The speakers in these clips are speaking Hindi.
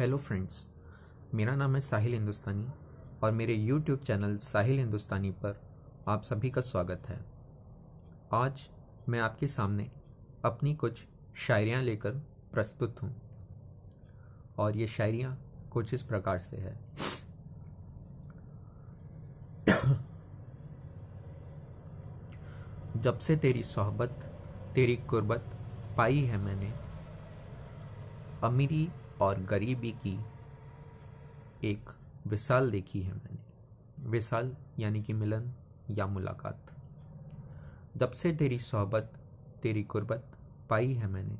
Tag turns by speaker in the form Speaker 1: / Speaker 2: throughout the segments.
Speaker 1: हेलो फ्रेंड्स, मेरा नाम है साहिल हिंदुस्तानी और मेरे YouTube चैनल साहिल हिंदुस्तानी पर आप सभी का स्वागत है। आज मैं आपके सामने अपनी कुछ शायरियाँ लेकर प्रस्तुत हूँ और ये शायरियाँ कुछ इस प्रकार से है। जब से तेरी सोहबत तेरी कुर्बत पाई है मैंने, अमीरी और गरीबी की एक विसाल देखी है मैंने। विसाल यानी कि मिलन या मुलाकात। जब से तेरी सोहबत तेरी कुर्बत पाई है मैंने,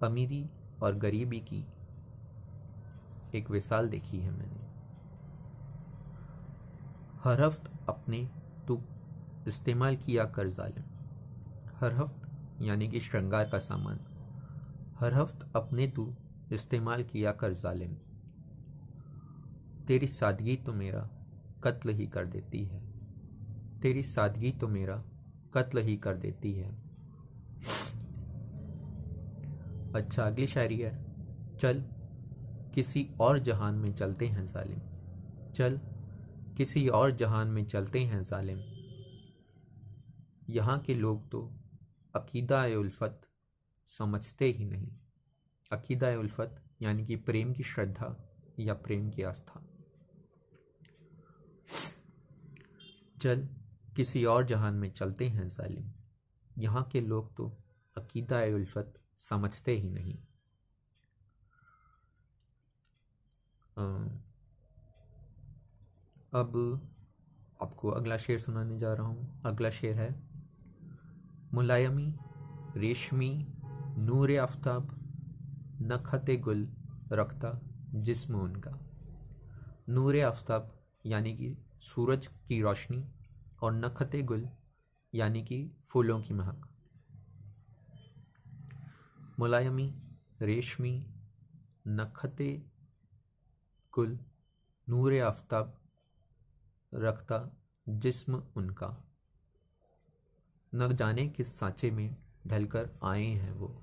Speaker 1: अमीरी और गरीबी की एक विसाल देखी है मैंने। हर हफ्त अपने तू इस्तेमाल किया कर जालिम। हर हफ्त यानी कि श्रृंगार का सामान। हर हफ्त अपने तू इस्तेमाल किया कर जालिम। तेरी सादगी तो मेरा कत्ल ही कर देती है। तेरी सादगी तो मेरा कत्ल ही कर देती है। अच्छा, अगली शायरी है। चल किसी और जहान में चलते हैं जालिम। चल किसी और जहान में चलते हैं जालिम। यहाँ के लोग तो अकीदा-ए-उल्फत समझते ही नहीं। अकीदा-ए-उल्फत यानी कि प्रेम की श्रद्धा या प्रेम की आस्था। चल किसी और जहान में चलते हैं जालिम। यहाँ के लोग तो अकीदा-ए-उल्फत समझते ही नहीं। अब आपको अगला शेर सुनाने जा रहा हूँ। अगला शेर है। मुलायमी रेशमी नूर आफ्ताब नखते गुल रखता जिस्म उनका। नूर आफ्ताब यानी कि सूरज की रोशनी और नखते गुल यानी कि फूलों की महक। मुलायमी रेशमी नखते गुल नूर आफ्ताब रखता जिस्म उनका। न जाने किस सांचे में ढलकर आए हैं वो।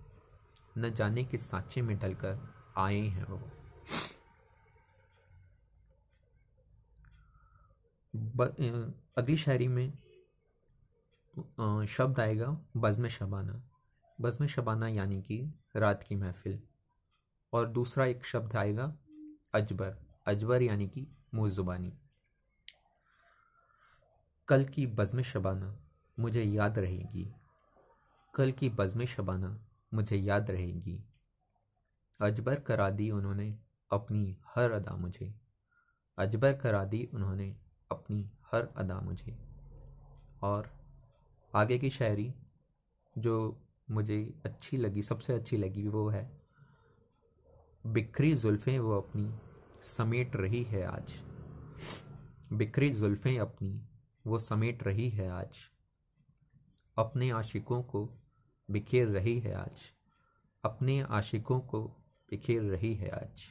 Speaker 1: न जाने किस सांचे में ढलकर आए हैं वो। अगली शायरी में शब्द आएगा बज़्म शबाना। बज़्म शबाना यानी कि रात की महफिल। और दूसरा एक शब्द आएगा अजबर। अजबर यानी कि मुँह ज़ुबानी। कल की बज़्म शबाना मुझे याद रहेगी। कल की बज़्म शबाना मुझे याद रहेगी। अजबर करा दी उन्होंने अपनी हर अदा मुझे। अजबर करा दी उन्होंने अपनी हर अदा मुझे। और आगे की शायरी जो मुझे अच्छी लगी, सबसे अच्छी लगी, वो है। बिखरी जुल्फ़ें वो अपनी समेट रही है आज। बिखरी जुल्फ़ें अपनी वो समेट रही है आज। अपने आशिकों को बिखेर रही है आज। अपने आशिकों को बिखेर रही है आज।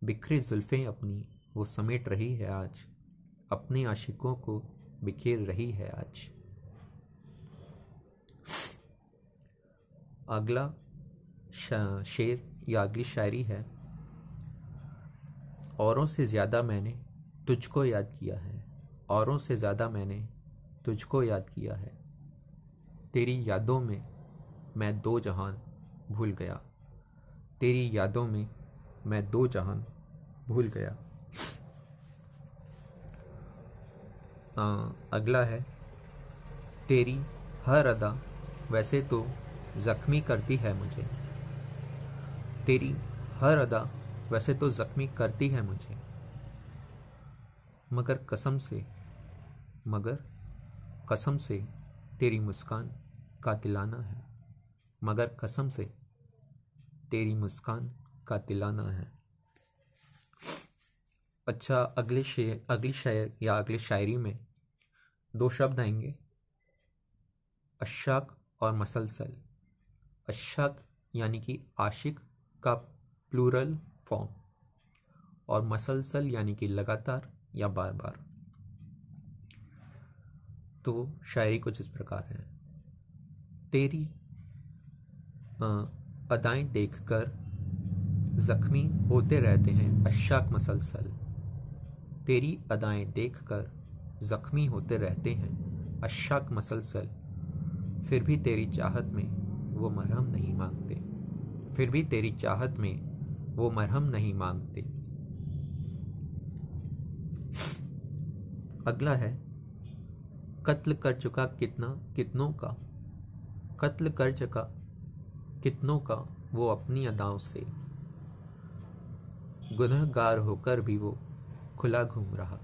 Speaker 1: बिखरी जुल्फ़ें अपनी वो समेट रही है आज। अपने आशिकों को बिखेर रही है आज। अगला शेर या अगली शायरी है। औरों से ज़्यादा मैंने तुझको याद किया है। औरों से ज़्यादा मैंने तुझको याद किया है। तेरी यादों में मैं दो जहान भूल गया। तेरी यादों में मैं दो जहान भूल गया। अगला है। तेरी हर अदा वैसे तो ज़ख्मी करती है मुझे। तेरी हर अदा वैसे तो ज़ख्मी करती है मुझे। मगर कसम से तेरी मुस्कान कातिलाना है। मगर कसम से तेरी मुस्कान कातिलाना है। अच्छा, अगली शायर या अगली शायरी में दो शब्द आएंगे, अशाक और मसलसल। अशाक यानी कि आशिक का प्लूरल फॉर्म और मसलसल यानी कि लगातार या बार बार। तो शायरी कुछ इस प्रकार है। तेरी अदाएं देखकर जख्मी होते रहते हैं अशाक मसलसल। तेरी अदाएं देखकर जख्मी होते रहते हैं अशाक मसलसल। फिर भी तेरी चाहत में वो मरहम नहीं मांगते, फिर भी तेरी चाहत में वो मरहम नहीं मांगते। अगला है, कत्ल कर चुका कितनों का, कत्ल कर चुका कितनों का वो अपनी अदाओं से। गुनहगार होकर भी वो खुला घूम रहा,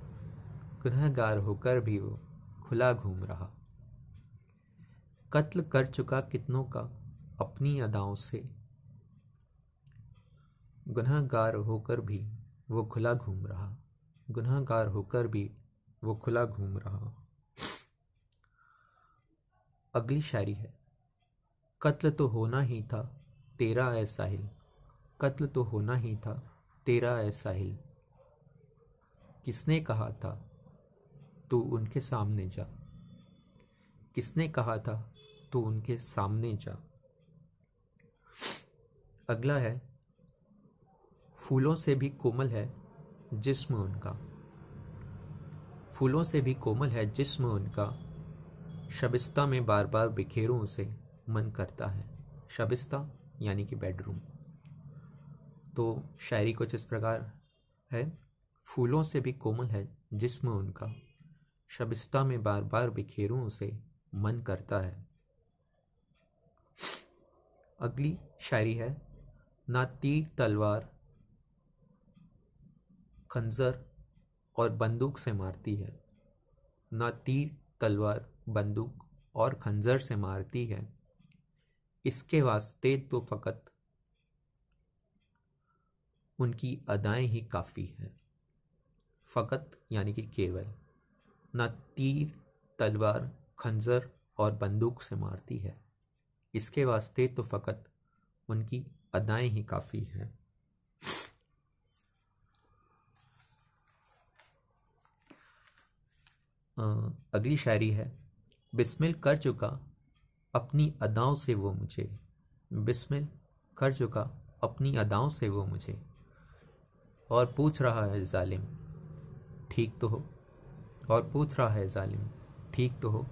Speaker 1: गुनहगार होकर भी वो खुला घूम रहा। कत्ल कर चुका कितनों का अपनी अदाओं से, गुनहगार होकर भी वो खुला घूम रहा, गुनहगार होकर भी वो खुला घूम रहा। अगली शायरी है, कत्ल तो होना ही था तेरा ऐ साहिल, कत्ल तो होना ही था तेरा ऐ साहिल। किसने कहा था तू उनके सामने जा, किसने कहा था तू उनके सामने जा। अगला है, फूलों से भी कोमल है जिस्म उनका, फूलों से भी कोमल है जिस्म उनका। शबिस्ता में बार बार बिखेरूं उसे मन करता है। शबिस्ता यानी कि बेडरूम। तो शायरी कुछ इस प्रकार है, फूलों से भी कोमल है जिस्म उनका, शबिस्ता में बार बार बिखेरूं उसे मन करता है। अगली शायरी है, ना तीर तलवार खंजर और बंदूक से मारती है, ना तीर तलवार बंदूक और खंजर से मारती है। इसके वास्ते तो फकत उनकी अदाएं ही काफ़ी है। फ़कत यानी कि केवल, ना तीर तलवार खंजर और बंदूक से मारती है, इसके वास्ते तो फ़कत उनकी अदाएं ही काफ़ी है। अगली शायरी है, बिस्मिल कर चुका अपनी अदाओं से वो मुझे, बिस्मिल कर चुका अपनी अदाओं से वो मुझे, और पूछ रहा है जालिम ठीक तो हो, और पूछ रहा है जालिम ठीक तो हो।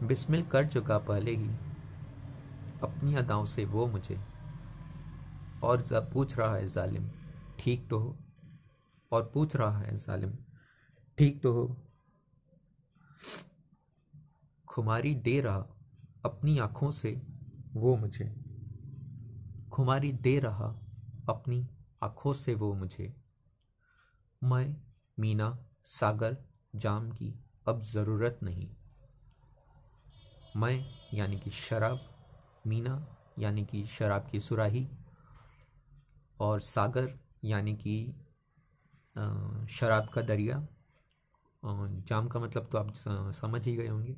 Speaker 1: बिस्मिल कर चुका पहले ही अपनी अदाओं से वो मुझे, और जब पूछ रहा है जालिम ठीक तो हो, और पूछ रहा है जालिम ठीक तो हो। खुमारी दे रहा अपनी आँखों से वो मुझे, खुमारी दे रहा अपनी आँखों से वो मुझे। मैं मीना सागर जाम की अब ज़रूरत नहीं, मैं यानी कि शराब, मीना यानी कि शराब की सुराही, और सागर यानी कि शराब का दरिया, जाम का मतलब तो आप समझ ही गए होंगे,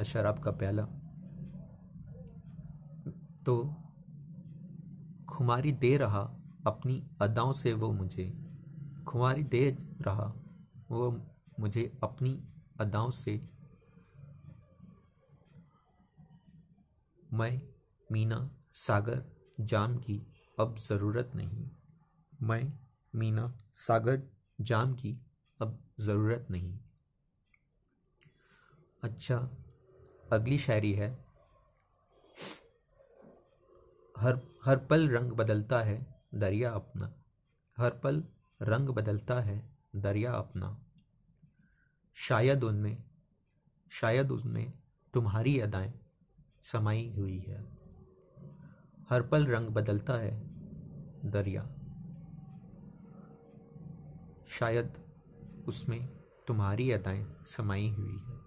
Speaker 1: शराब का प्याला। तो खुमारी दे रहा अपनी अदाओं से वो मुझे, खुमारी दे रहा वो मुझे अपनी अदाओं से। मैं मीना सागर जाम की अब ज़रूरत नहीं, मैं मीना सागर जाम की अब ज़रूरत नहीं। अच्छा, अगली शायरी है, हर पल रंग बदलता है दरिया अपना, हर पल रंग बदलता है दरिया अपना। शायद उनमें तुम्हारी अदाएं समाई हुई है। हर पल रंग बदलता है दरिया, शायद उसमें तुम्हारी अदाएं समाई हुई है।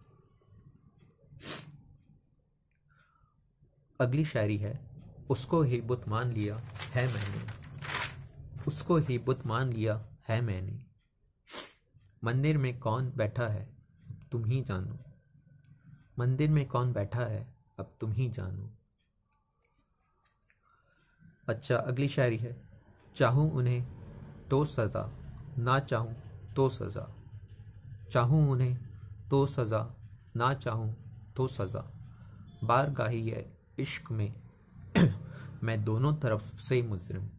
Speaker 1: अगली शायरी है, उसको ही बुत मान लिया है मैंने, उसको ही बुत मान लिया है मैंने। मंदिर में कौन बैठा है अब तुम ही जानो, मंदिर में कौन बैठा है अब तुम ही जानो। अच्छा, अगली शायरी है, चाहूँ उन्हें तो सज़ा, ना चाहूँ तो सज़ा, चाहूँ उन्हें तो सज़ा, ना चाहूँ तो सज़ा। बारगाही है इश्क में मैं दोनों तरफ से मुजरिम।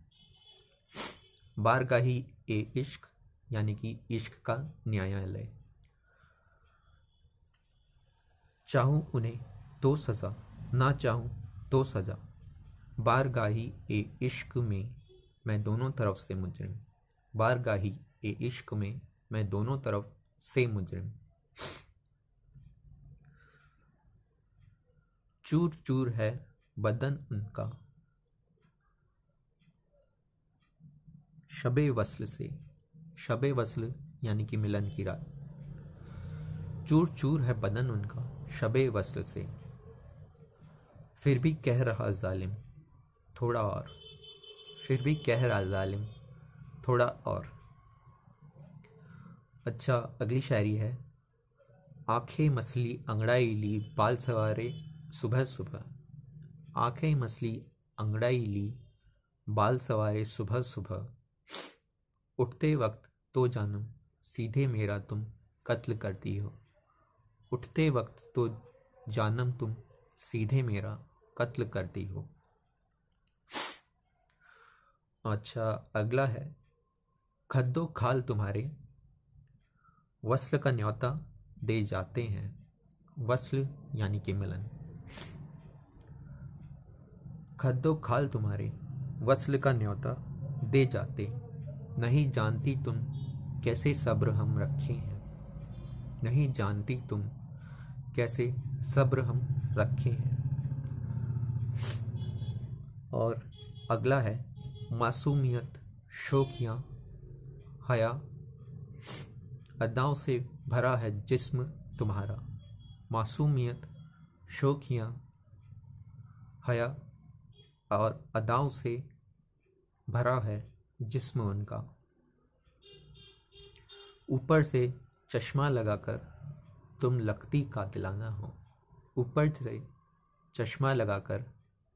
Speaker 1: बारगाही ए इश्क यानी कि इश्क का न्यायालय। चाहूं उन्हें तो सजा, ना चाहूं तो सजा। बारगाही ए इश्क में मैं दोनों तरफ से मुजरिम। बारगाही ए इश्क में मैं दोनों तरफ से मुजरिम। चूर चूर है बदन उनका शबे वस्ल से। शबे वस्ल यानी कि मिलन की रात। चूर चूर है बदन उनका शबे वस्ल से। फिर भी कह रहा जालिम थोड़ा और। फिर भी कह रहा जालिम थोड़ा और। अच्छा, अगली शायरी है। आंखें मसली अंगड़ाई ली बाल सवारे सुबह सुबह। आंखें मसली अंगड़ाई ली बाल सवारे सुबह सुबह। उठते वक्त तो जानम सीधे मेरा तुम कत्ल करती हो। उठते वक्त तो जानम तुम सीधे मेरा कत्ल करती हो। अच्छा, अगला है। खद्दो खाल तुम्हारे वस्ल का न्योता दे जाते हैं। वस्ल यानी कि मिलन। खद्दो खाल तुम्हारे वस्ल का न्योता दे जाते। नहीं जानती तुम कैसे सब्र हम रखे हैं। नहीं जानती तुम कैसे सब्र हम रखे हैं। और अगला है। मासूमियत शोखियाँ हया अदाओं से भरा है जिस्म तुम्हारा। मासूमियत शोखियाँ हया और अदाओं से भरा है जिस्म उनका। ऊपर से चश्मा लगाकर तुम लगती कातिलाना हो। ऊपर से चश्मा लगाकर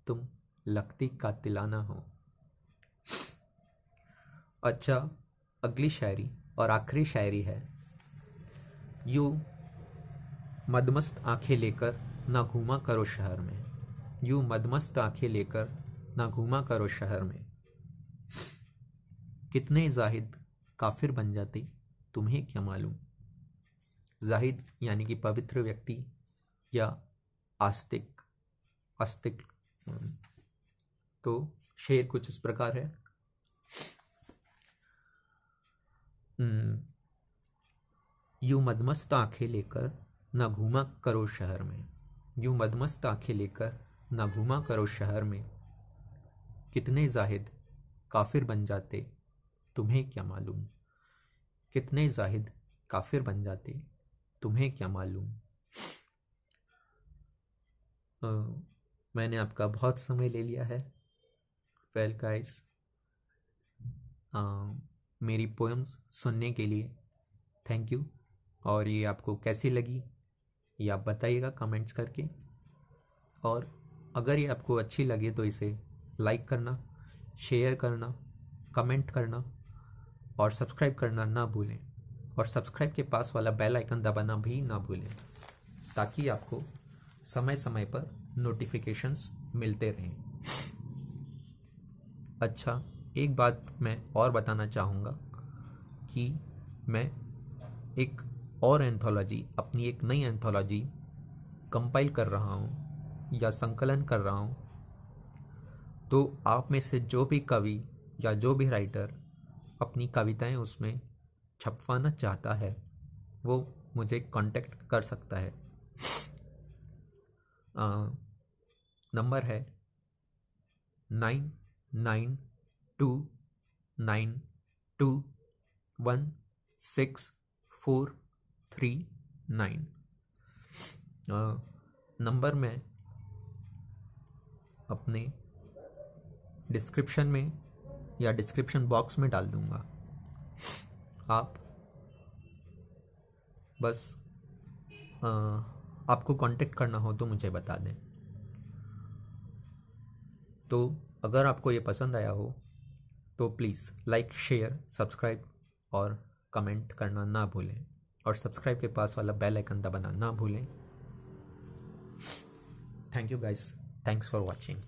Speaker 1: तुम लगती कातिलाना हो। अच्छा, अगली शायरी और आखिरी शायरी है। यूं मदमस्त आंखें लेकर ना घूमा करो शहर में। यूं मदमस्त आंखें लेकर ना घूमा करो शहर में। कितने जाहिद काफिर बन जाते तुम्हें क्या मालूम। जाहिद यानी कि पवित्र व्यक्ति या आस्तिक। आस्तिक। तो शेर कुछ इस प्रकार है। यूं मदमस्त आंखें लेकर ना घूमा करो शहर में। यूं मदमस्त आंखें लेकर ना घूमा करो शहर में। कितने जाहिद काफिर बन जाते तुम्हें क्या मालूम। कितने जाहिद काफिर बन जाते तुम्हें क्या मालूम। मैंने आपका बहुत समय ले लिया है। वेल गाइस, मेरी पोएम्स सुनने के लिए थैंक यू। और ये आपको कैसी लगी ये आप बताइएगा कमेंट्स करके। और अगर ये आपको अच्छी लगे तो इसे लाइक करना, शेयर करना, कमेंट करना और सब्सक्राइब करना ना भूलें। और सब्सक्राइब के पास वाला बेल आइकन दबाना भी ना भूलें ताकि आपको समय समय पर नोटिफिकेशंस मिलते रहें। अच्छा, एक बात मैं और बताना चाहूँगा कि मैं एक और एंथोलॉजी, अपनी एक नई एंथोलॉजी कंपाइल कर रहा हूँ या संकलन कर रहा हूँ। तो आप में से जो भी कवि या जो भी राइटर अपनी कविताएं उसमें छपवाना चाहता है वो मुझे कांटेक्ट कर सकता है। नंबर है 9929216439। नंबर मैं अपने डिस्क्रिप्शन में या डिस्क्रिप्शन बॉक्स में डाल दूंगा। आप बस आपको कांटेक्ट करना हो तो मुझे बता दें। तो अगर आपको ये पसंद आया हो तो प्लीज़ लाइक, शेयर, सब्सक्राइब और कमेंट करना ना भूलें। और सब्सक्राइब के पास वाला बेल आइकन दबाना ना भूलें। Thank you guys, thanks for watching.